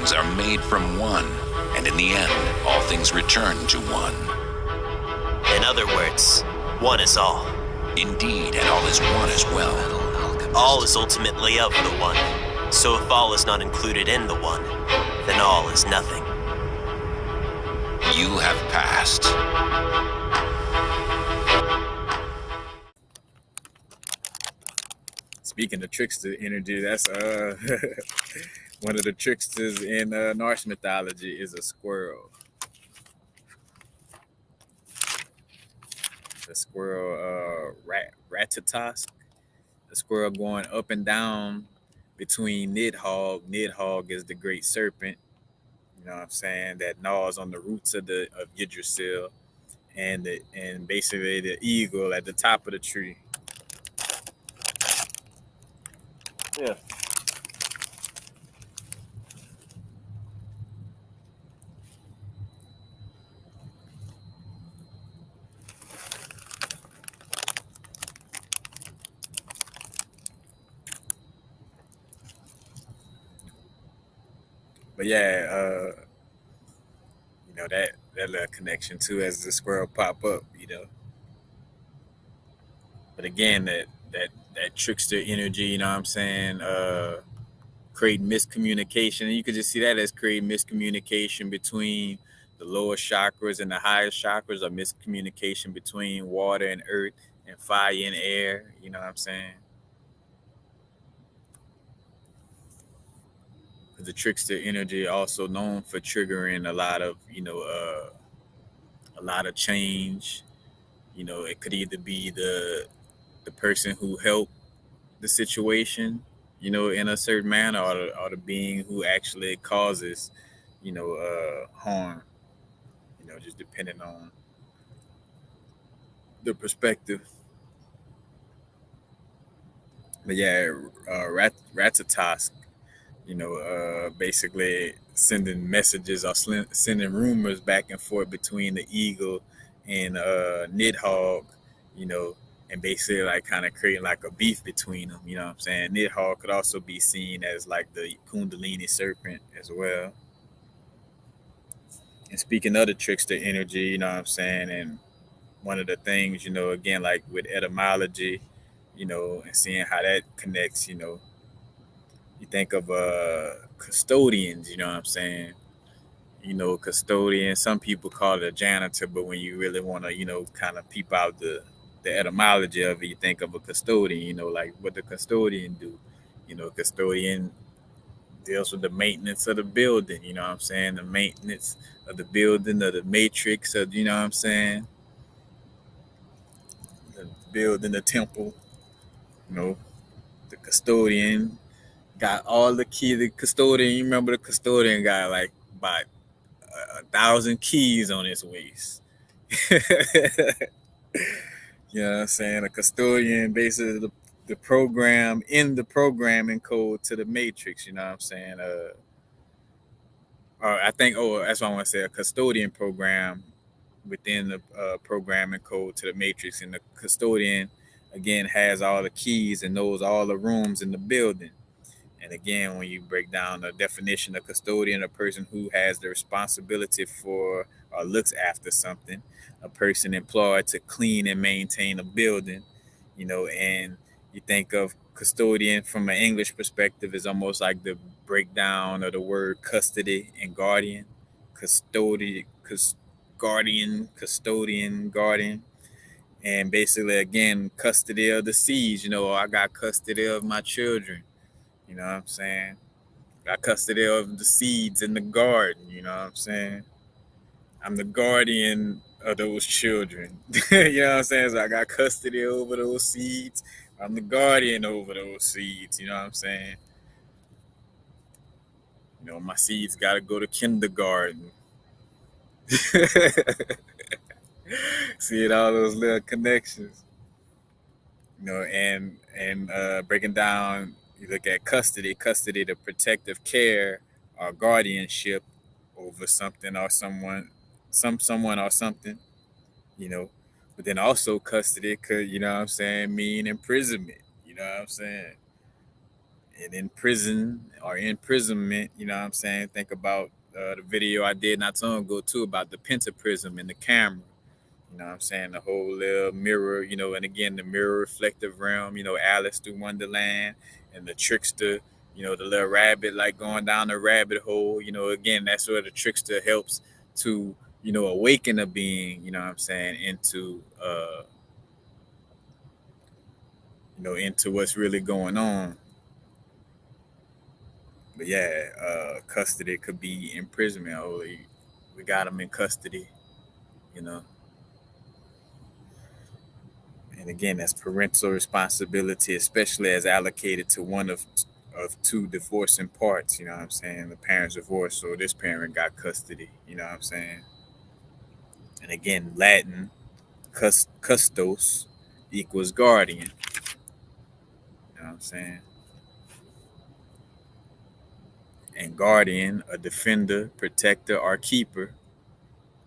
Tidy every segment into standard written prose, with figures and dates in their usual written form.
things are made from one, and in the end, all things return to one. In other words, one is all. Indeed, and all is one as well. All is ultimately of the one. So if all is not included in the one, then all is nothing. You have passed. Speaking of trickster energy, that's one of the tricksters in Norse mythology is a squirrel. The squirrel Ratatosk. The squirrel going up and down between Nidhogg. Nidhogg is the great serpent, you know what I'm saying, that gnaws on the roots of Yggdrasil, and basically the eagle at the top of the tree. Yeah. But yeah, that little connection too as the squirrel pop up, But again, that trickster energy, you know what I'm saying, create miscommunication. And you could just see that as creating miscommunication between the lower chakras and the higher chakras, or miscommunication between water and earth and fire and air, you know what I'm saying? The trickster energy also known for triggering a lot of change. It could either be the person who helped the situation, in a certain manner, or the being who actually causes, harm. Just depending on the perspective. But yeah, Ratatosk, basically sending messages or sending rumors back and forth between the eagle and Nidhogg, and basically like kind of creating like a beef between them, you know what I'm saying? Nidhogg could also be seen as like the Kundalini serpent as well. And speaking of the trickster energy, you know what I'm saying, and one of the things, again, like with etymology, and seeing how that connects, you think of custodians, you know what I'm saying? Custodian, some people call it a janitor, but when you really want to, kind of peep out the etymology of it, you think of a custodian, like what the custodian do. Custodian deals with the maintenance of the building, you know what I'm saying? The maintenance of the building, of the matrix, of, you know what I'm saying? The building, the temple, the custodian got all the key. The custodian, you remember the custodian got like about 1,000 keys on his waist. You know what I'm saying? A custodian, basically the program in the programming code to the matrix, you know what I'm saying? That's what I want to say, a custodian program within the programming code to the matrix. And the custodian, again, has all the keys and knows all the rooms in the building. And again, when you break down the definition of custodian, a person who has the responsibility for or looks after something, a person employed to clean and maintain a building, and you think of custodian from an English perspective is almost like the breakdown of the word custody and guardian. Guardian. And basically, again, custody of the seeds. I got custody of my children. You know what I'm saying? Got custody of the seeds in the garden. You know what I'm saying? I'm the guardian of those children. You know what I'm saying? So I got custody over those seeds. I'm the guardian over those seeds. You know what I'm saying? My seeds got to go to kindergarten. See it, all those little connections. And breaking down, you look at custody, the protective care or guardianship over something or someone or something, but then also custody could, mean imprisonment, you know what I'm saying? and in prison or imprisonment, you know what I'm saying? Think about the video I did not so long ago too about the pentaprism and the camera. You know what I'm saying? The whole little mirror, and again, the mirror reflective realm, Alice through Wonderland and the trickster, the little rabbit like going down the rabbit hole, again, that's where the trickster helps to, awaken a being, you know what I'm saying, into what's really going on. But yeah, custody could be imprisonment. Oh, we got him in custody, you know. And again, that's parental responsibility, especially as allocated to one of two divorcing parts. You know what I'm saying? The parents divorced, so this parent got custody. You know what I'm saying? And again, Latin custos equals guardian. You know what I'm saying? And guardian, a defender, protector, or keeper,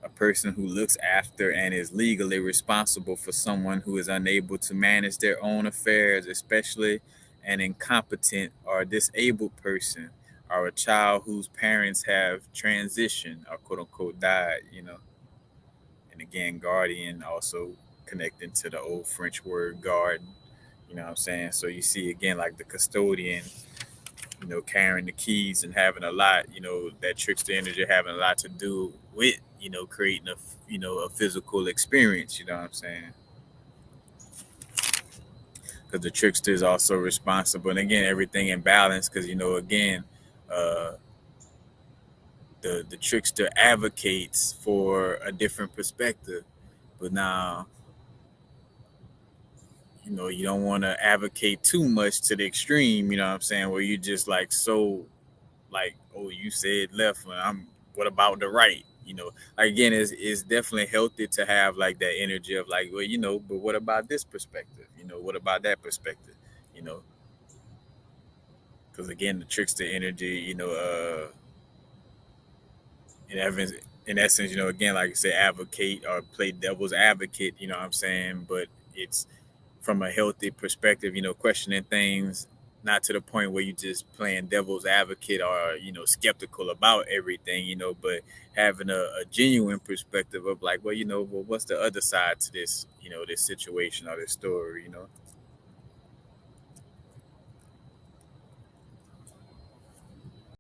a person who looks after and is legally responsible for someone who is unable to manage their own affairs, especially an incompetent or disabled person, or a child whose parents have transitioned or quote unquote died. And again, guardian also connecting to the old French word garden, you know what I'm saying? So you see again like the custodian, carrying the keys and having a lot, that trickster energy having a lot to do with, creating a physical experience, you know what I'm saying? Because the trickster is also responsible. And again, everything in balance because, again, uh, the trickster advocates for a different perspective. But now, you don't want to advocate too much to the extreme, you know what I'm saying? Where you just like so like, oh, you said left, and what about the right? Like again, it's definitely healthy to have like that energy of like, well, but what about this perspective? What about that perspective? You know, because again, the trickster energy, in essence, again, like I said, advocate or play devil's advocate. You know what I'm saying? But it's from a healthy perspective, questioning things, not to the point where you just playing devil's advocate or, skeptical about everything, but having a genuine perspective of like, well, well, what's the other side to this, this situation or this story,